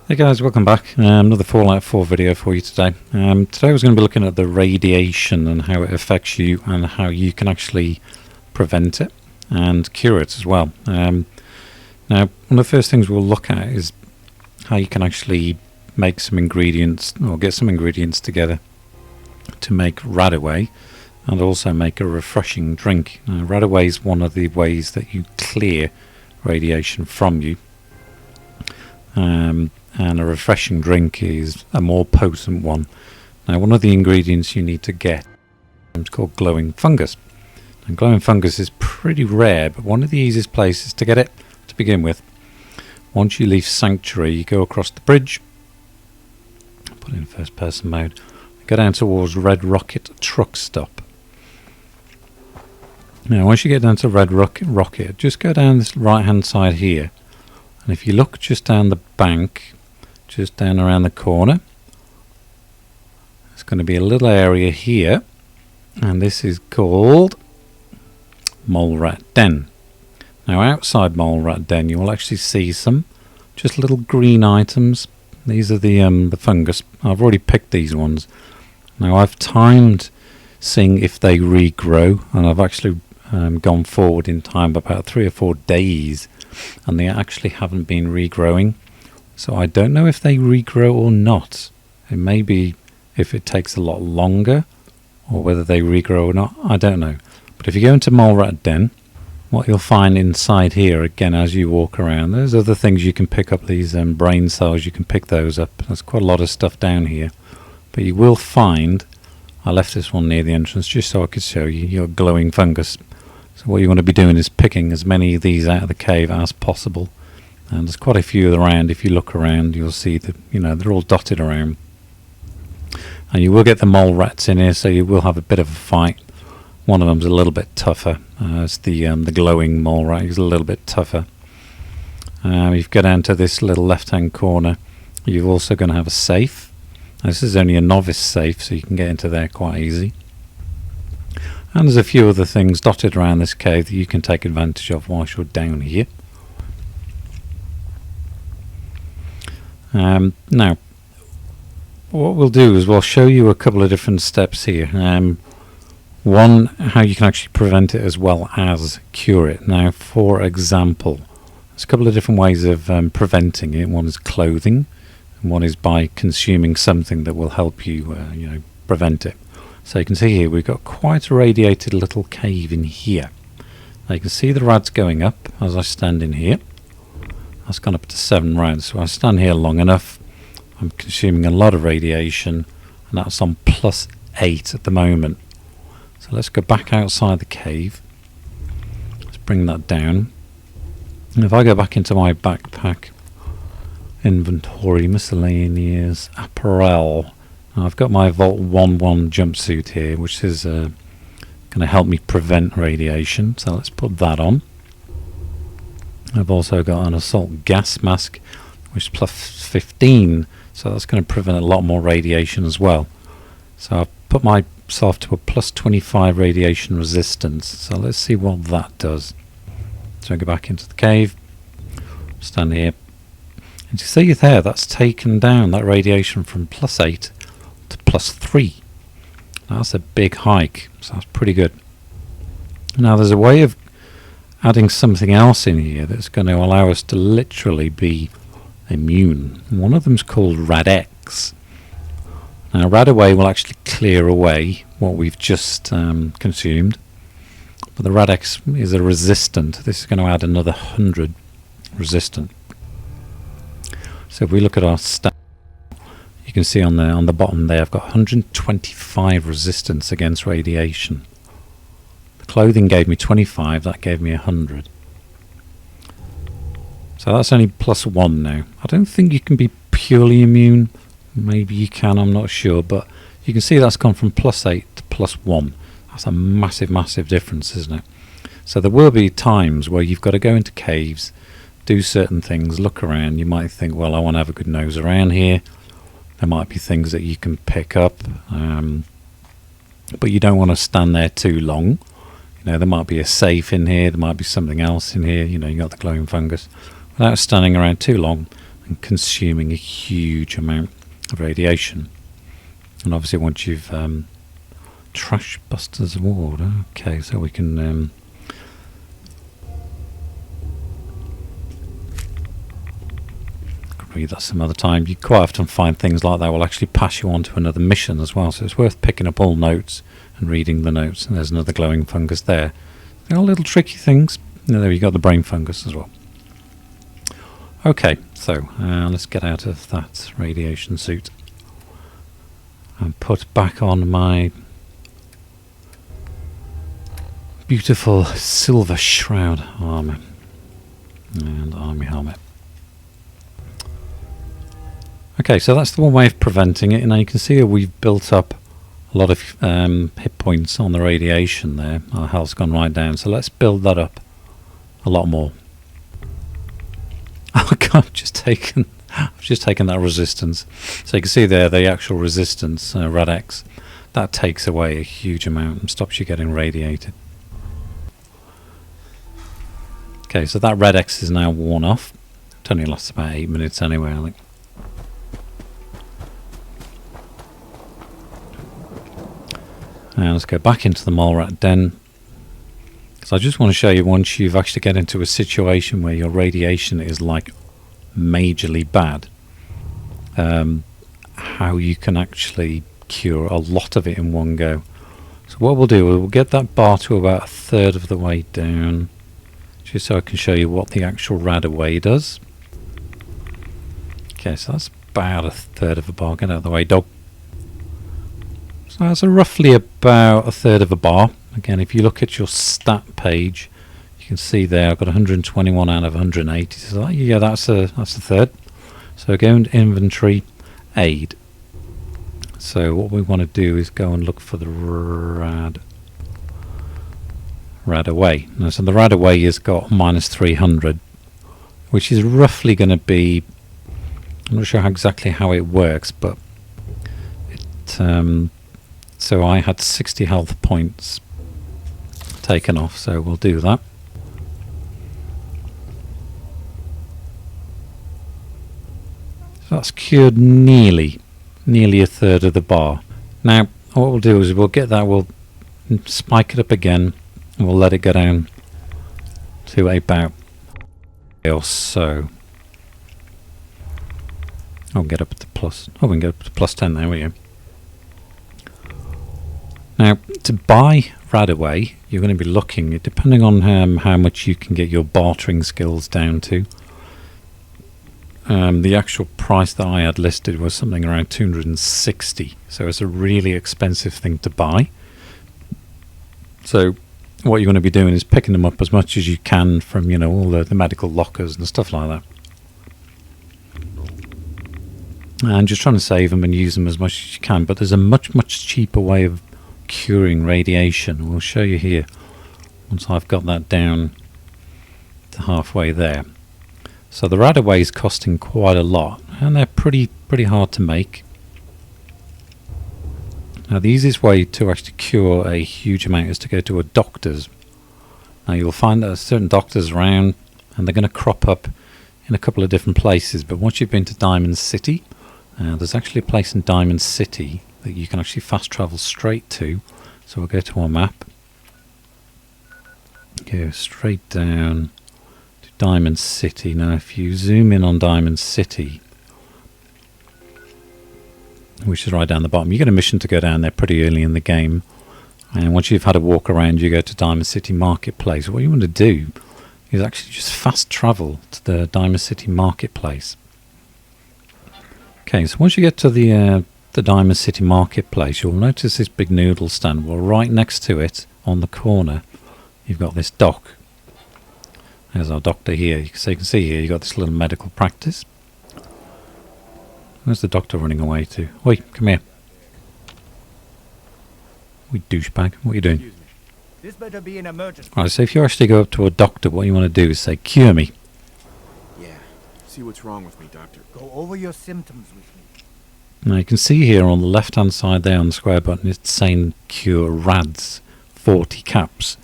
Hey guys, welcome back. Another Fallout 4 video for you today. Today I was going to be looking at the radiation and how it affects you and how you can actually prevent it and cure it as well. Now, one of the first things we'll look at is how you can actually make some ingredients or get some ingredients together to make rad-away and also make a refreshing drink. Rad-away is one of the ways that you clear radiation from you. And a refreshing drink is a more potent one. Now, one of the ingredients you need to get is called glowing fungus. And glowing fungus is pretty rare, but one of the easiest places to get it to begin with. Once you leave Sanctuary, you go across the bridge, put it in first person mode, go down towards Red Rocket Truck Stop. Now, once you get down to Red Rocket, just go down this right hand side here. And if you look just down the bank, just down around the corner, there's going to be a little area here, and this is called Mole Rat Den. Now outside Mole Rat Den you will actually see some just little green items. These are the fungus. I've already picked these ones. Now I've timed seeing if they regrow, and I've actually gone forward in time about 3 or 4 days, and they actually haven't been regrowing. So I don't know if they regrow or not. It may be if it takes a lot longer, or whether they regrow or not, I don't know. But if you go into Mole Rat Den, what you'll find inside here, again as you walk around, there's other things you can pick up. These brain cells, you can pick those up. There's quite a lot of stuff down here. But you will find, I left this one near the entrance just so I could show you, your glowing fungus. So what you want to be doing is picking as many of these out of the cave as possible. And there's quite a few around. If you look around, you'll see that, they're all dotted around. And you will get the mole rats in here, so you will have a bit of a fight. One of them's a little bit tougher. It's the glowing mole rat. He's a little bit tougher. If you go down to this little left-hand corner, you're also going to have a safe. Now, this is only a novice safe, so you can get into there quite easy. And there's a few other things dotted around this cave that you can take advantage of whilst you're down here. Now, what we'll do is we'll show you a couple of different steps here. One, how you can actually prevent it as well as cure it. Now, for example, there's a couple of different ways of preventing it. One is clothing, and one is by consuming something that will help you, prevent it. So you can see here we've got quite a radiated little cave in here. Now you can see the rads going up as I stand in here. That's gone up to 7 rads, so I stand here long enough. I'm consuming a lot of radiation, and that's on +8 at the moment. So let's go back outside the cave. Let's bring that down. And if I go back into my backpack, inventory, miscellaneous, apparel, I've got my Vault 1-1 jumpsuit here, which is going to help me prevent radiation. So let's put that on. I've also got an assault gas mask, which is +15, so that's going to prevent a lot more radiation as well. So I've put myself to a +25 radiation resistance. So let's see what that does. So I go back into the cave, stand here, and you see there, that's taken down that radiation from +8 to +3. That's a big hike, so that's pretty good. Now there's a way of adding something else in here that's going to allow us to literally be immune. One of them's called rad-x. Now rad-away will actually clear away what we've just consumed, but the rad-x is a resistant. This is going to add another 100 resistant. So if we look at our stats, you can see on the bottom there I've got 125 resistance against radiation. The clothing gave me 25, that gave me 100. So that's only +1 now. I don't think you can be purely immune. Maybe you can, I'm not sure, but you can see that's gone from +8 to +1. That's a massive difference, isn't it? So there will be times where you've got to go into caves, do certain things, look around. You might think, well, I want to have a good nose around here. There might be things that you can pick up, but you don't want to stand there too long. There might be a safe in here, there might be something else in here. You got the glowing fungus. Without standing around too long, and consuming a huge amount of radiation. And obviously once you've trash busters award, okay, so we can read that some other time. You quite often find things like that will actually pass you on to another mission as well, so it's worth picking up all notes and reading the notes. And there's another glowing fungus there. They're all little tricky things. And there you got the brain fungus as well. Okay, so let's get out of that radiation suit and put back on my beautiful silver shroud armor and army helmet. Okay, so that's the one way of preventing it. Now you can see we've built up a lot of hit points on the radiation there. Our health's gone right down, so let's build that up a lot more. Oh God, I've just taken that resistance. So you can see there the actual resistance, rad-x, that takes away a huge amount and stops you getting radiated. Okay, so that rad-x is now worn off. It only lasts about 8 minutes anyway, I think. And let's go back into the mole rat den. So I just want to show you, once you've actually get into a situation where your radiation is like majorly bad, how you can actually cure a lot of it in one go. So what we'll do, we'll get that bar to about 1/3 of the way down, just so I can show you what the actual rad-away does. Okay, so that's about 1/3 of a bar. Get out of the way, dog. So that's roughly about 1/3 of a bar. Again, if you look at your stat page, you can see there I've got 121 out of 180. So yeah, that's a 1/3. So go into inventory, aid. So what we want to do is go and look for the rad-away. Now, so the rad-away has got -300, which is roughly going to be, I'm not sure exactly how it works, but it so I had 60 health points taken off, so we'll do that. So that's cured nearly 1/3 of the bar. Now what we'll do is we'll get that, we'll spike it up again, and we'll let it go down to about or so. I'll get up to plus. Oh, we can get up to +10 there, we go. Now, to buy rad-away, you're going to be looking, depending on how much you can get your bartering skills down to. The actual price that I had listed was something around 260, so it's a really expensive thing to buy. So what you're going to be doing is picking them up as much as you can from, you know, all the medical lockers and stuff like that, and just trying to save them and use them as much as you can. But there's a much cheaper way of curing radiation. We'll show you here once I've got that down to halfway there. So the rad-away is costing quite a lot, and they're pretty hard to make. Now the easiest way to actually cure a huge amount is to go to a doctor's. Now you'll find that there's certain doctors around, and they're going to crop up in a couple of different places. But once you've been to Diamond City, there's actually a place in Diamond City that you can actually fast travel straight to. So we'll go to our map, go straight down to Diamond City. Now if you zoom in on Diamond City, which is right down the bottom, you get a mission to go down there pretty early in the game, and once you've had a walk around, you go to Diamond City Marketplace. What you want to do is actually just fast travel to the Diamond City Marketplace. Okay, so once you get to the Diamond City Marketplace, you'll notice this big noodle stand. Well, right next to it on the corner, you've got this dock. There's our doctor here. So you can see here you've got this little medical practice. Where's the doctor running away to? Oi, come here. We douchebag. What are you doing? This better be an emergency. Right, so if you actually go up to a doctor, what you want to do is say, cure me. Yeah. See what's wrong with me, doctor. Go over your symptoms with me. Now you can see here on the left hand side there on the square button, it's saying cure rads 40 caps.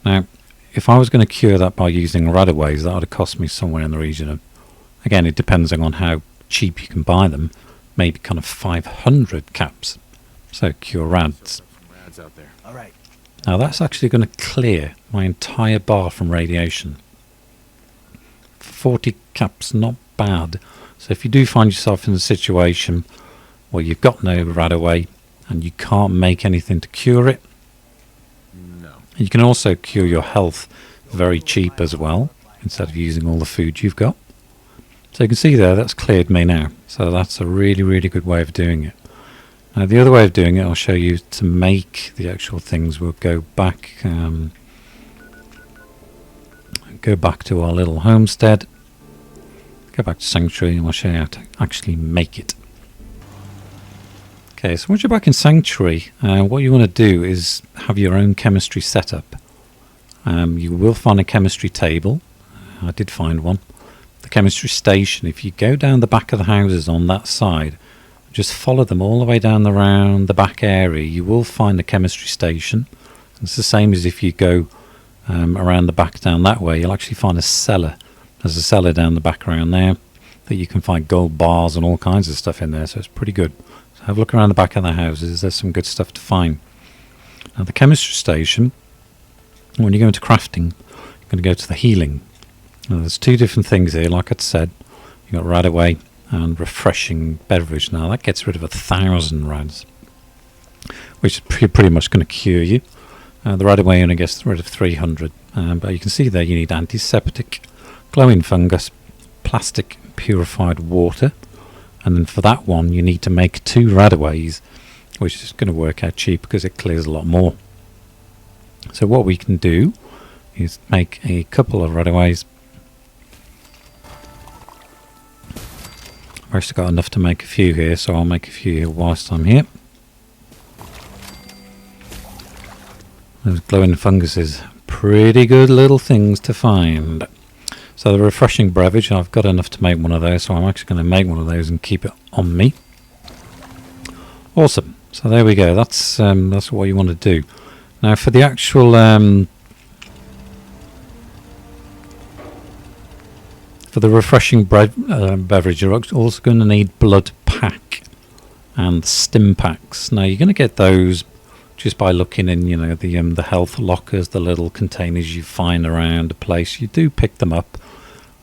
Now if I was going to cure that by using rad-aways, that would have cost me somewhere in the region of Again, it depends on how cheap you can buy them. Maybe kind of 500 caps. So cure rads. Some rads out there. All right. Now that's actually going to clear my entire bar from radiation. 40 caps, not bad. So if you do find yourself in a situation where you've got no rad-away and you can't make anything to cure it, No. you can also cure your health very cheap as well, instead of using all the food you've got. So you can see there, that's cleared me now. So that's a really, really good way of doing it. Now the other way of doing it, I'll show you to make the actual things. We'll go back to our little homestead, go back to Sanctuary, and I'll show you how to actually make it. Okay, so once you're back in Sanctuary, what you want to do is have your own chemistry setup. You will find a chemistry table. I did find one. The chemistry station, if you go down the back of the houses on that side, just follow them all the way down around the back area, you will find a chemistry station. It's the same as if you go around the back down that way, you'll actually find a cellar. There's a cellar down the back around there that you can find gold bars and all kinds of stuff in there, so it's pretty good. So have a look around the back of the houses, there's some good stuff to find. Now the chemistry station, when you go into crafting, you're going to go to the healing. Now there's two different things here, like I said. You've got rad-away and refreshing beverage. Now that gets rid of 1,000 rads, which is pretty much going to cure you. The rad-away only gets rid of 300, but you can see there you need antiseptic, glowing fungus, plastic, purified water, and then for that one you need to make 2 rad-aways, which is going to work out cheap because it clears a lot more. So what we can do is make a couple of rad-aways. I've actually got enough to make a few here, so I'll make a few here whilst I'm here. Those glowing funguses, pretty good little things to find. So the refreshing beverage, I've got enough to make one of those, so I'm actually going to make one of those and keep it on me. Awesome. So there we go. That's what you want to do. Now for the actual for the refreshing beverage, you're also going to need blood pack and stim packs. Now you're going to get those just by looking in, the health lockers, the little containers you find around the place. You do pick them up.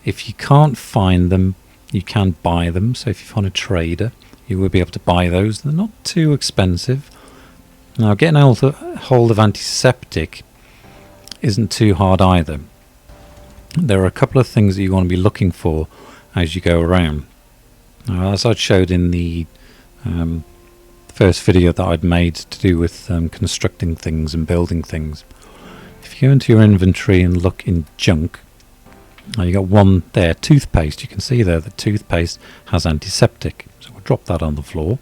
If you can't find them, you can buy them. So if you find a trader, you will be able to buy those. They're not too expensive. Now getting hold of antiseptic isn't too hard either. There are a couple of things that you want to be looking for as you go around. Now, as I showed in the first video that I'd made to do with constructing things and building things, if you go into your inventory and look in junk, you got one there, toothpaste. You can see there that toothpaste has antiseptic, so we'll drop that on the floor.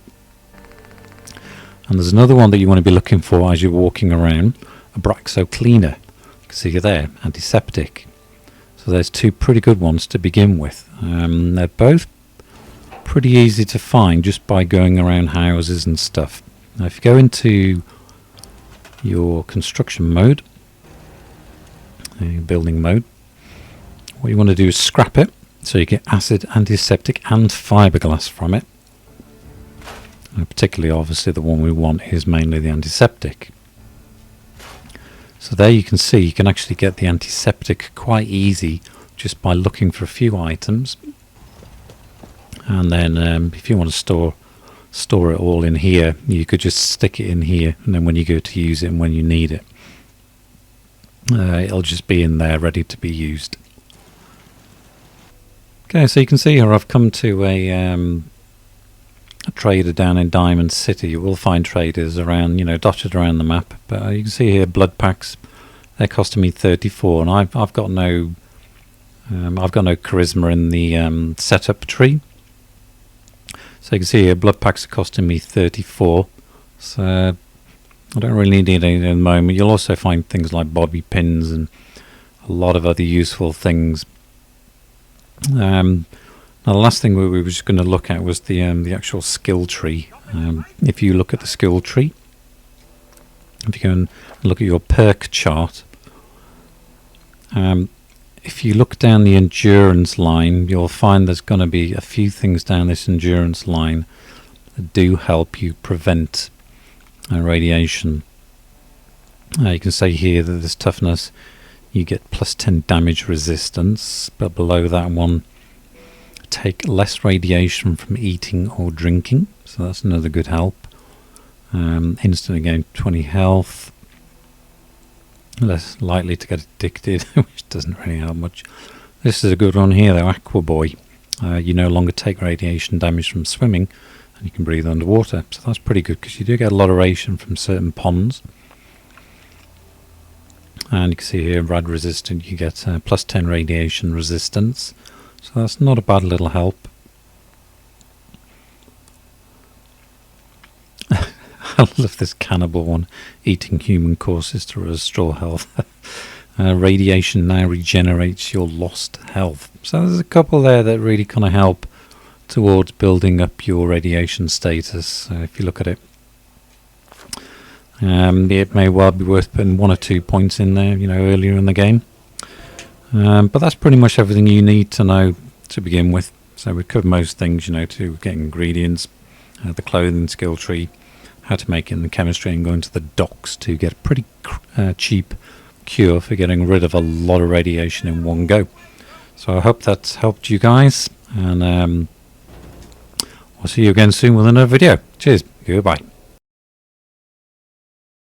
And there's another one that you want to be looking for as you're walking around, a Braxo cleaner. You can see there, antiseptic. So there's 2 pretty good ones to begin with. They're both pretty easy to find just by going around houses and stuff. Now if you go into your construction mode, building mode, what you want to do is scrap it, so you get acid, antiseptic and fiberglass from it. And particularly obviously the one we want is mainly the antiseptic. So there you can see you can actually get the antiseptic quite easy just by looking for a few items. And then if you want to store it all in here, you could just stick it in here, and then when you go to use it and when you need it, it'll just be in there ready to be used. Okay, so you can see here I've come to a trader down in Diamond City. You will find traders around, dotted around the map, but you can see here blood packs. They're costing me 34, and I've got no charisma in the setup tree. So you can see here blood packs are costing me 34. So I don't really need any at the moment. You'll also find things like bobby pins and a lot of other useful things. Now the last thing we were just going to look at was the actual skill tree. If you look at the skill tree, if you go and look at your perk chart, if you look down the endurance line, you'll find there's going to be a few things down this endurance line that do help you prevent radiation. You can say here that this toughness, you get plus 10 damage resistance, but below that one, take less radiation from eating or drinking, so that's another good help. Instantly gain 20 health, less likely to get addicted, which doesn't really help much. This is a good one here though, Aqua Boy. You no longer take radiation damage from swimming, and you can breathe underwater, so that's pretty good because you do get a lot of radiation from certain ponds. And you can see here, rad resistant, you get plus 10 radiation resistance, so that's not a bad little help. I love this cannibal one, eating human corpses to restore health. Radiation now regenerates your lost health. So there's a couple there that really kind of help towards building up your radiation status. If you look at it, it may well be worth putting 1 or 2 points in there, you know, earlier in the game. But that's pretty much everything you need to know to begin with. So we covered most things, you know, to get ingredients, the clothing skill tree, how to make it in the chemistry, and go into the docks to get a pretty cheap cure for getting rid of a lot of radiation in one go. So I hope that's helped you guys, and I'll see you again soon with another video. Cheers, goodbye.